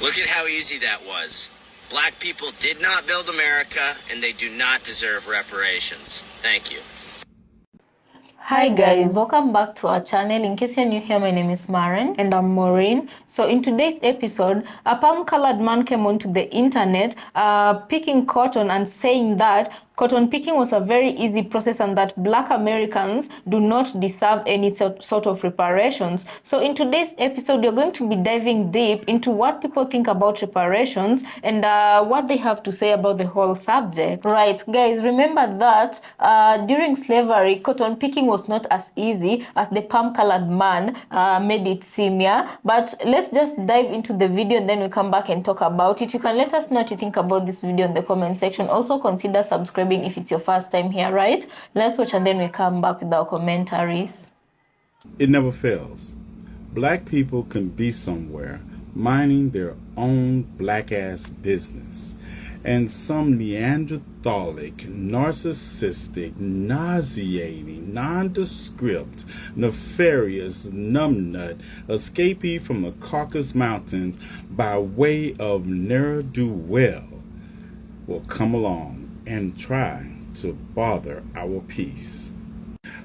Look at how easy that was. Black people did not build America, and they do not deserve reparations. Thank you. Hi guys, welcome back to our channel. In case you're new here, my name is Maren and I'm Maureen. So in today's episode, a palm-colored man came onto the internet picking cotton and saying that cotton picking was a very easy process and that Black Americans do not deserve any sort of reparations. So in today's episode, you're going to be diving deep into what people think about reparations and what they have to say about the whole subject. Right, guys, remember that during slavery, cotton picking was not as easy as the palm-colored man made it seem, yeah? But let's just dive into the video and then we come back and talk about it. You can let us know what you think about this video in the comment section. Also consider subscribing if it's your first time here, right? Let's watch and then we come back with our commentaries. It never fails. Black people can be somewhere minding their own black-ass business, and some Neanderthalic, narcissistic, nauseating, nondescript, nefarious numbnut escapee from the Caucasus Mountains by way of ne'er-do-well will come along and try to bother our peace.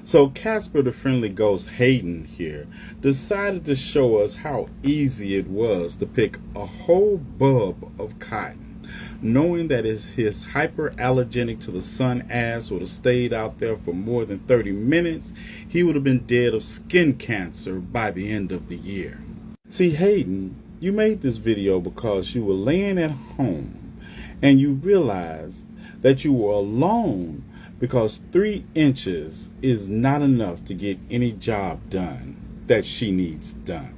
So Casper the Friendly Ghost Hayden here decided to show us how easy it was to pick a whole bulb of cotton, knowing that his hyperallergenic to the sun ass would have stayed out there for more than 30 minutes, he would have been dead of skin cancer by the end of the year. See, Hayden, you made this video because you were laying at home and you realized that you were alone because 3 inches is not enough to get any job done that she needs done.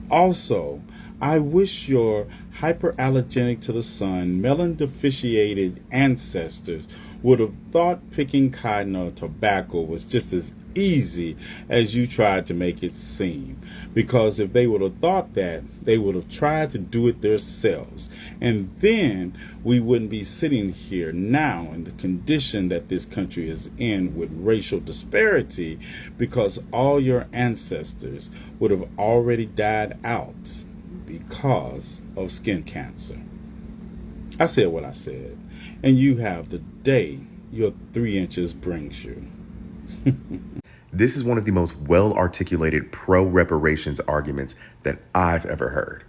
Also, I wish your hyperallergenic to the sun, melon-deficiated ancestors would have thought picking cotton or tobacco was just as easy as you tried to make it seem. Because if they would have thought that, they would have tried to do it themselves. And then we wouldn't be sitting here now in the condition that this country is in with racial disparity, because all your ancestors would have already died out because of skin cancer. I said what I said, and you have the day your 3 inches brings you. This is one of the most well-articulated pro-reparations arguments that I've ever heard.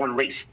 On race.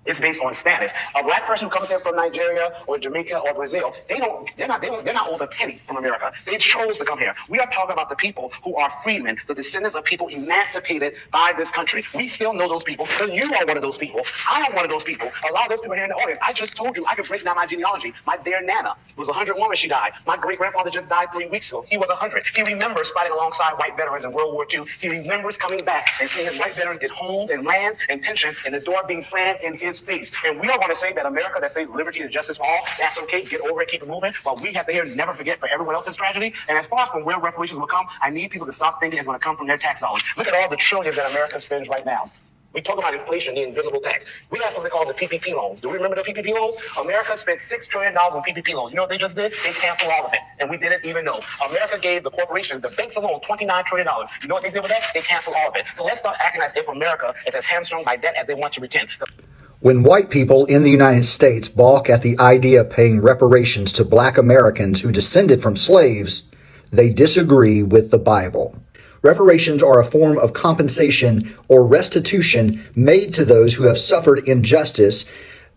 It's based on status. A black person who comes here from Nigeria or Jamaica or Brazil, they're not owed a penny from America. They chose to come here. We are talking about the people who are freedmen, the descendants of people emancipated by this country. We still know those people because you are one of those people. I am one of those people. A lot of those people here in the audience. I just told you I could break down my genealogy. My dear Nana was 101 when she died. My great-grandfather just died 3 weeks ago. He was 100. He remembers fighting alongside white veterans in World War II. He remembers coming back and seeing his white veterans get homes and lands and pensions and the door being slammed in his face. And we are going to say that America that says liberty and justice for all, that's okay, get over it, keep it moving. But we have to hear never forget for everyone else's tragedy. And as far as from where reparations will come, I need people to stop thinking it's going to come from their tax dollars. Look at all the trillions that America spends right now. We talk about inflation, the invisible tax. We have something called the PPP loans. Do we remember the PPP loans? America spent $6 trillion on PPP loans. You know what they just did? They canceled all of it. And we didn't even know. America gave the corporations, the banks alone, $29 trillion. You know what they did with that? They canceled all of it. So let's start acting as if America is as hamstrung by debt as they want to pretend. When white people in the United States balk at the idea of paying reparations to Black Americans who descended from slaves, they disagree with the Bible. Reparations are a form of compensation or restitution made to those who have suffered injustice,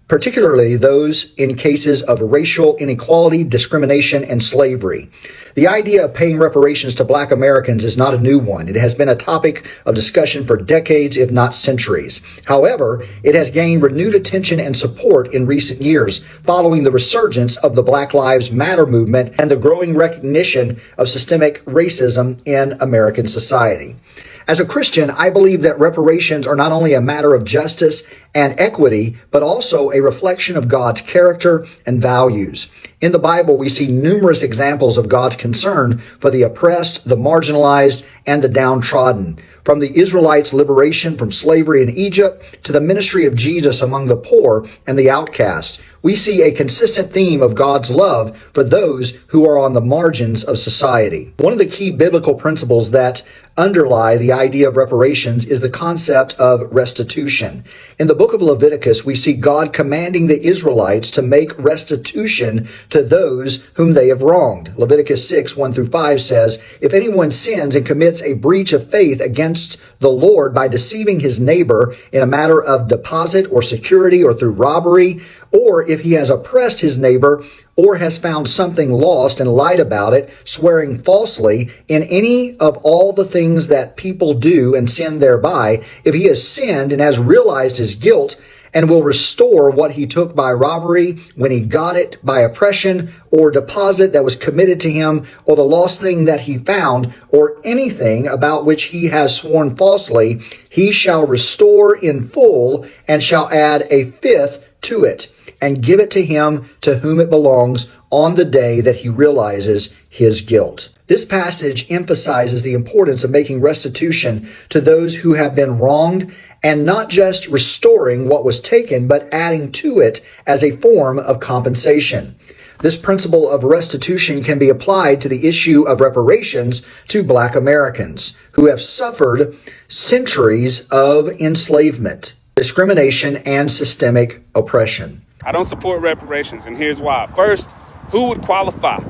particularly those in cases of racial inequality, discrimination, and slavery. The idea of paying reparations to Black Americans is not a new one. It has been a topic of discussion for decades, if not centuries. However, it has gained renewed attention and support in recent years, following the resurgence of the Black Lives Matter movement and the growing recognition of systemic racism in American society. As a Christian, I believe that reparations are not only a matter of justice and equity, but also a reflection of God's character and values. In the Bible, we see numerous examples of God's concern for the oppressed, the marginalized, and the downtrodden. From the Israelites' liberation from slavery in Egypt to the ministry of Jesus among the poor and the outcast, we see a consistent theme of God's love for those who are on the margins of society. One of the key biblical principles that underlie the idea of reparations is the concept of restitution. In the book of Leviticus, we see God commanding the Israelites to make restitution to those whom they have wronged. Leviticus 6, 1 through 5 says, "If anyone sins and commits a breach of faith against the Lord by deceiving his neighbor in a matter of deposit or security or through robbery, or if he has oppressed his neighbor or has found something lost and lied about it, swearing falsely in any of all the things that people do and sin thereby, if he has sinned and has realized his guilt and will restore what he took by robbery when he got it by oppression or deposit that was committed to him or the lost thing that he found or anything about which he has sworn falsely, he shall restore in full and shall add a fifth to it and give it to him to whom it belongs on the day that he realizes his guilt." This passage emphasizes the importance of making restitution to those who have been wronged and not just restoring what was taken, but adding to it as a form of compensation. This principle of restitution can be applied to the issue of reparations to Black Americans who have suffered centuries of enslavement, discrimination, and systemic oppression. I don't support reparations, and here's why. First, who would qualify?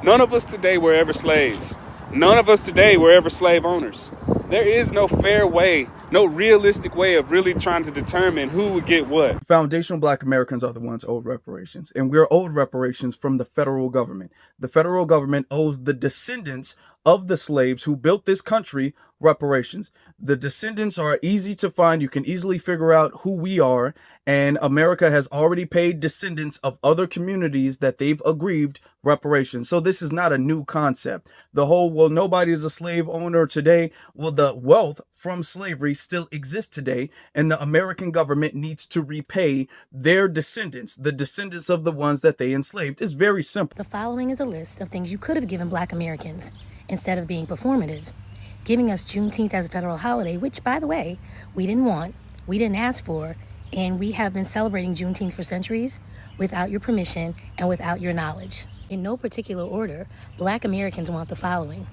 None of us today were ever slaves. None of us today were ever slave owners. There is no fair way, no realistic way of really trying to determine who would get what. Foundational Black Americans are the ones owed reparations, and we're owed reparations from the federal government. The federal government owes the descendants of the slaves who built this country reparations. The descendants are easy to find. You can easily figure out who we are, and America has already paid descendants of other communities that they've aggrieved reparations. So this is not a new concept. The whole, well, nobody is a slave owner today. Well, the wealth from slavery still exists today, and the American government needs to repay their descendants, the descendants of the ones that they enslaved. It's very simple. The following is a list of things you could have given Black Americans instead of being performative. Giving us Juneteenth as a federal holiday, which, by the way, we didn't want, we didn't ask for, and we have been celebrating Juneteenth for centuries without your permission and without your knowledge. In no particular order, Black Americans want the following: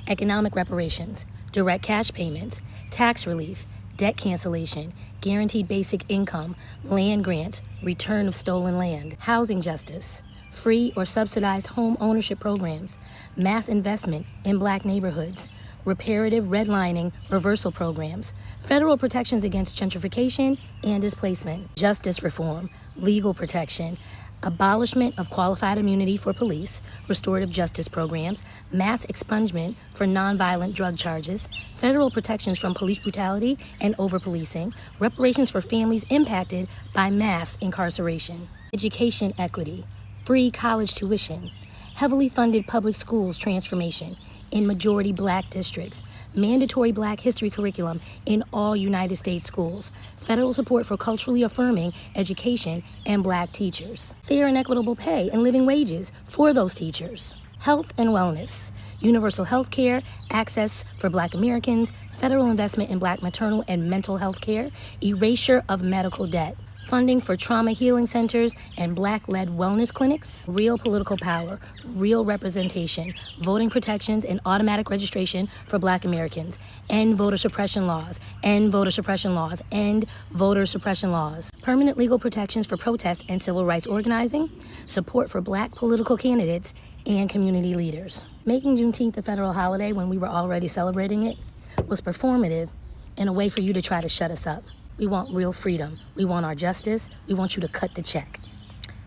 economic reparations, direct cash payments, tax relief, debt cancellation, guaranteed basic income, land grants, return of stolen land, housing justice, free or subsidized home ownership programs, mass investment in Black neighborhoods, reparative redlining reversal programs, federal protections against gentrification and displacement, justice reform, legal protection, abolishment of qualified immunity for police, restorative justice programs, mass expungement for nonviolent drug charges, federal protections from police brutality and over-policing, reparations for families impacted by mass incarceration, education equity, free college tuition, heavily funded public schools transformation in majority Black districts, mandatory Black history curriculum in all United States schools, federal support for culturally affirming education and Black teachers, fair and equitable pay and living wages for those teachers, health and wellness, universal health care, access for Black Americans, federal investment in Black maternal and mental health care, erasure of medical debt, funding for trauma healing centers and Black-led wellness clinics, real political power, real representation, voting protections and automatic registration for Black Americans, end voter suppression laws, end voter suppression laws, end voter suppression laws, permanent legal protections for protest and civil rights organizing, support for Black political candidates and community leaders. Making Juneteenth a federal holiday when we were already celebrating it was performative and a way for you to try to shut us up. We want real freedom. We want our justice. We want you to cut the check.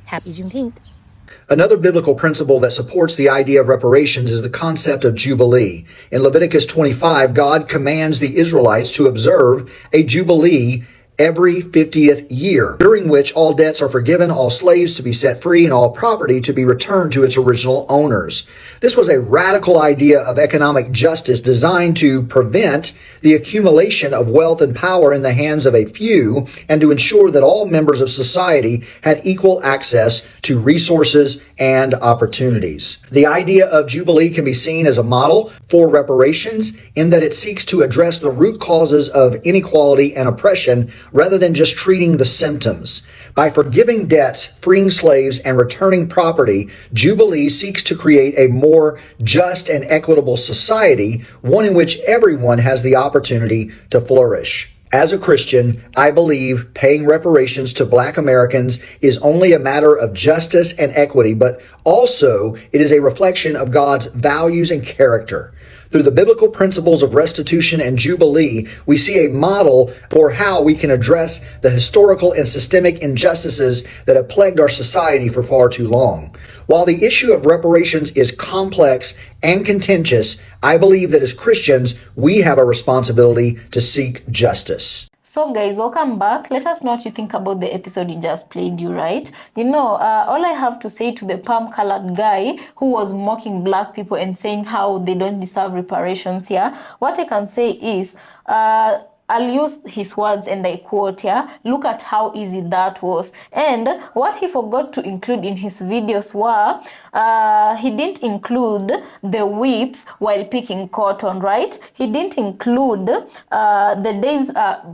Happy Juneteenth. Another biblical principle that supports the idea of reparations is the concept of Jubilee. In Leviticus 25, God commands the Israelites to observe a Jubilee every 50th year, during which all debts are forgiven, all slaves to be set free, and all property to be returned to its original owners. This was a radical idea of economic justice designed to prevent the accumulation of wealth and power in the hands of a few and to ensure that all members of society had equal access to resources and opportunities. The idea of Jubilee can be seen as a model for reparations in that it seeks to address the root causes of inequality and oppression rather than just treating the symptoms. By forgiving debts, freeing slaves, and returning property, Jubilee seeks to create a more just and equitable society, one in which everyone has the opportunity to flourish. As a Christian, I believe paying reparations to Black Americans is only a matter of justice and equity, but also it is a reflection of God's values and character. Through the biblical principles of restitution and Jubilee, we see a model for how we can address the historical and systemic injustices that have plagued our society for far too long. While the issue of reparations is complex and contentious, I believe that as Christians, we have a responsibility to seek justice. So guys, welcome back. Let us know what you think about the episode you just played, right? All I have to say to the palm-colored guy who was mocking Black people and saying how they don't deserve reparations, what I can say is, I'll use his words and I quote, look at how easy that was. And what he forgot to include in his videos were, he didn't include the whips while picking cotton, right? He didn't include the days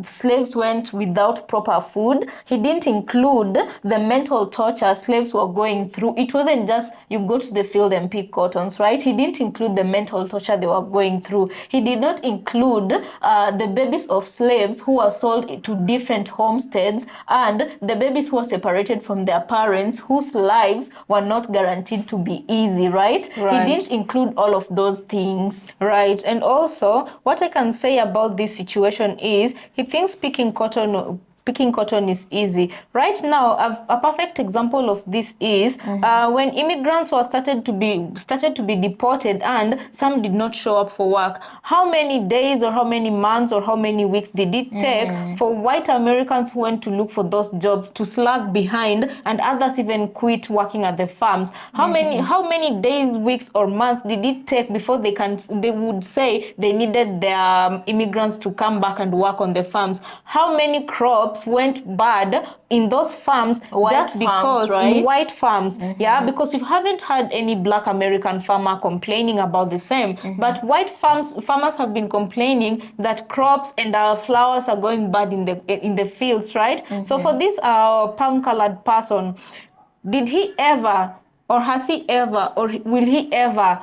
slaves went without proper food. He didn't include the mental torture slaves were going through. It wasn't just you go to the field and pick cottons, right? He didn't include the mental torture they were going through. He did not include the babies of slaves who were sold to different homesteads and the babies who were separated from their parents whose lives were not guaranteed to be easy, right? He didn't include all of those things. Right. And also, what I can say about this situation is he thinks picking cotton is easy. Right now, a perfect example of this is when immigrants were started to be deported and some did not show up for work. How many days or how many months or how many weeks did it take for white Americans who went to look for those jobs to slug behind and others even quit working at the farms? How many days, weeks or months did it take before they would say they needed their immigrants to come back and work on the farms? How many crops went bad in those farms just because in white farms, because you haven't had any Black American farmer complaining about the same, but white farmers have been complaining that crops and flowers are going bad in the fields, right? So for this palm-colored person, did he ever, or has he ever, or will he ever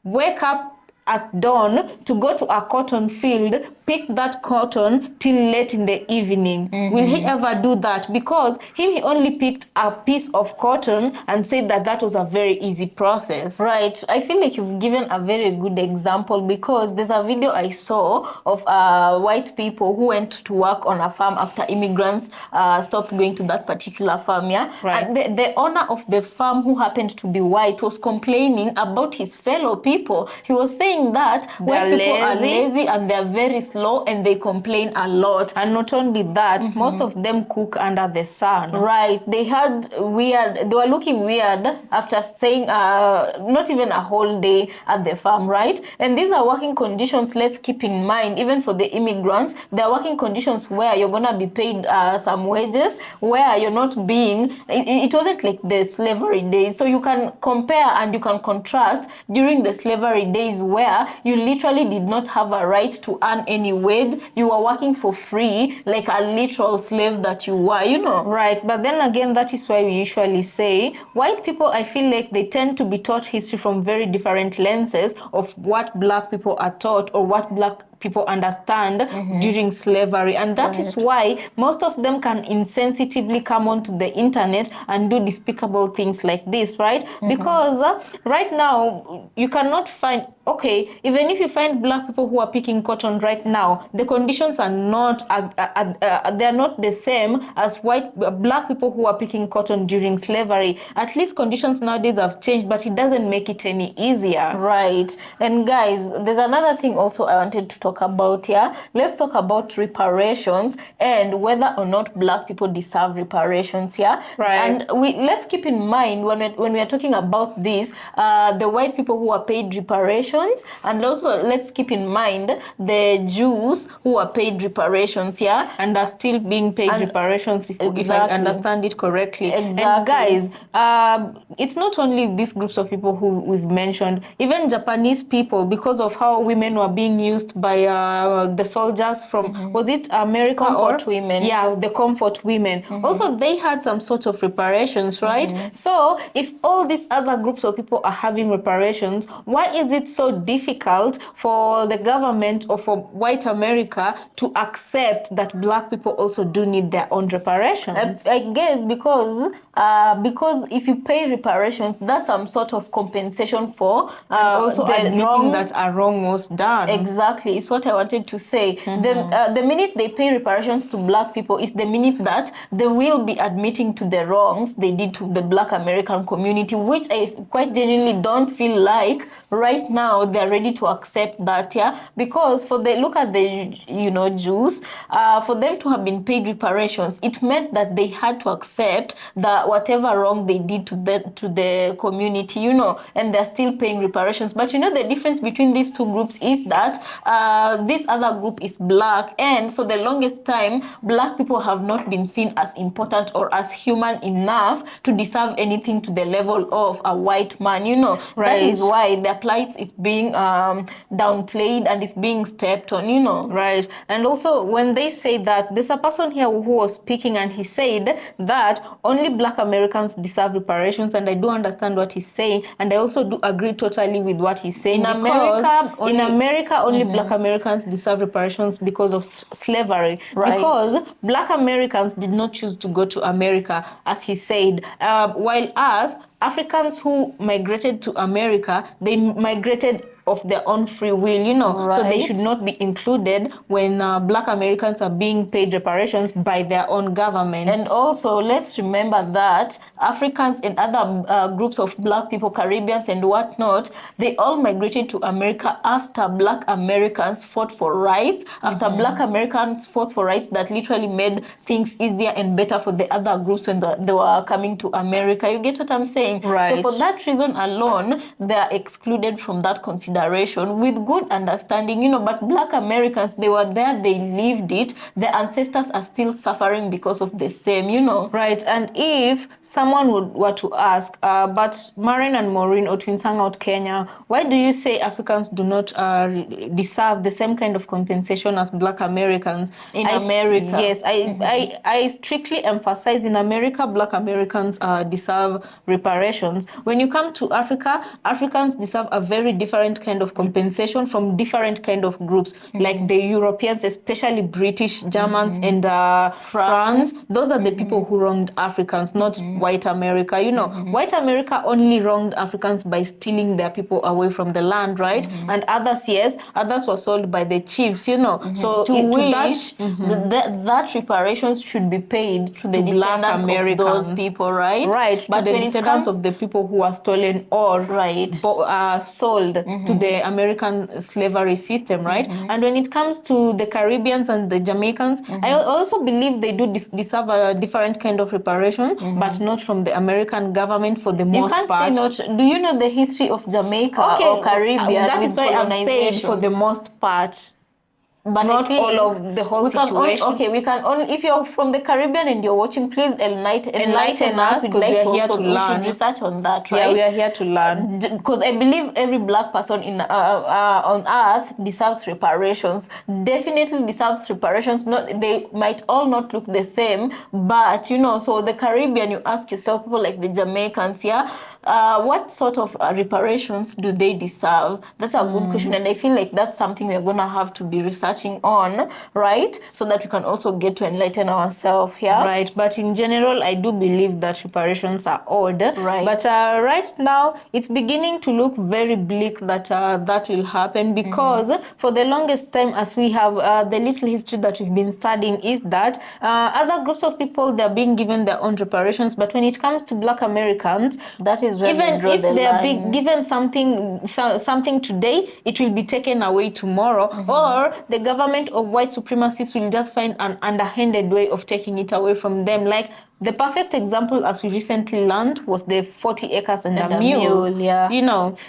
wake up at dawn to go to a cotton field, pick that cotton till late in the evening? Will he ever do that? Because he only picked a piece of cotton and said that was a very easy process. Right. I feel like you've given a very good example because there's a video I saw of white people who went to work on a farm after immigrants stopped going to that particular farm, Right. And the owner of the farm, who happened to be white, was complaining about his fellow people. He was saying that white people are lazy and they're very slow and they complain a lot. And not only that, most of them cook under the sun. Right. They were looking weird after staying not even a whole day at the farm, right? And these are working conditions, let's keep in mind, even for the immigrants, they're working conditions where you're gonna be paid some wages, where you're not being, it wasn't like the slavery days. So you can compare and you can contrast during the slavery days where you literally did not have a right to earn any wage. You were working for free, like a literal slave that you were, Right. But then again, that is why we usually say white people, I feel like they tend to be taught history from very different lenses of what Black people are taught or what Black people understand during slavery. And that is why most of them can insensitively come onto the internet and do despicable things like this, right? Because right now, you cannot find, even if you find Black people who are picking cotton right now, the conditions are not, they're not the same as Black people who are picking cotton during slavery. At least conditions nowadays have changed, but it doesn't make it any easier. Right. And guys, there's another thing also I wanted to talk about here. Let's talk about reparations and whether or not Black people deserve reparations, Right. And let's keep in mind when we are talking about this, the white people who are paid reparations, and also let's keep in mind the Jews who are paid reparations, and are still being paid reparations if I understand it correctly. Exactly. And guys, it's not only these groups of people who we've mentioned, even Japanese people, because of how women were being used by by the soldiers from, was it America Comfort or women. Yeah, the comfort women. Also, they had some sort of reparations, right? So if all these other groups of people are having reparations, why is it so difficult for the government or for white America to accept that black people also do need their own reparations? I guess because if you pay reparations, that's some sort of compensation for Also the admitting wrong that a wrong was done. Exactly, it's what I wanted to say. The minute they pay reparations to black people is the minute that they will be admitting to the wrongs they did to the black American community, which I quite genuinely don't feel like right now they're ready to accept that, because look at the Jews, for them to have been paid reparations, it meant that they had to accept that whatever wrong they did to the community, and they're still paying reparations. But the difference between these two groups is that this other group is black, and for the longest time black people have not been seen as important or as human enough to deserve anything to the level of a white man. Right. That is why their plight is being downplayed and it's being stepped on. Right. And also, when they say that, there's a person here who was speaking, and he said that only black Americans deserve reparations, and I do understand what he's saying, and I also do agree totally with what he's saying. In America, only black Americans deserve reparations because of slavery. Right. Because black Americans did not choose to go to America, as he said, while us, Africans who migrated to America, they migrated of their own free will, so they Right. should not be included when black Americans are being paid reparations by their own government. And also, let's remember that Africans and other groups of black people, Caribbeans and whatnot, they all migrated to America after black Americans fought for rights, after black Americans fought for rights that literally made things easier and better for the other groups when they were coming to America. You get what I'm saying? Right. So for that reason alone, they are excluded from that consideration with good understanding, but black Americans, they were there, they lived it, their ancestors are still suffering because of the same, Right. And if someone were to ask, but Maureen and Maureen or Twinshangout Kenya, why do you say Africans do not deserve the same kind of compensation as black Americans in America? Yes, I strictly emphasize in America, black Americans deserve reparations. When you come to Africa, Africans deserve a very different kind of compensation from different kind of groups, like the Europeans, especially British, Germans, and France. Those are the people who wronged Africans, not white America. White America only wronged Africans by stealing their people away from the land, right? And others, yes, others were sold by the chiefs, So that reparations should be paid to the descendants of those people, right? Right, but the descendants of the people who were stolen or sold to the American slavery system, right? And when it comes to the Caribbeans and the Jamaicans, I also believe they do deserve a different kind of reparation, but not from the American government for the most part. Do you know the history of Jamaica or Caribbean? That is why I've said for the most part. But not all of the whole situation. We can only, if you're from the Caribbean and you're watching, please enlighten us, because we are here to learn. We should research on that, right? Yeah, we are here to learn. Because I believe every black person on earth deserves reparations. Definitely deserves reparations. They might all not look the same, but so the Caribbean, you ask yourself, people like the Jamaicans, what sort of reparations do they deserve? That's a good question, and I feel like that's something we're gonna have to be researching on, right? So that we can also get to enlighten ourselves here. Right, but in general, I do believe that reparations are owed. Right. But right now, it's beginning to look very bleak that that will happen, because for the longest time, as we have the little history that we've been studying, is that other groups of people, they're being given their own reparations, but when it comes to black Americans, that is where even if they are being given something today, it will be taken away tomorrow, or the government of white supremacists will just find an underhanded way of taking it away from them. Like the perfect example, as we recently learned, was the 40 acres and a mule. Yeah.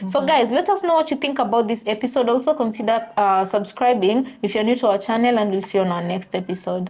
So guys, let us know what you think about this episode. Also consider subscribing if you're new to our channel, and we'll see you on our next episode.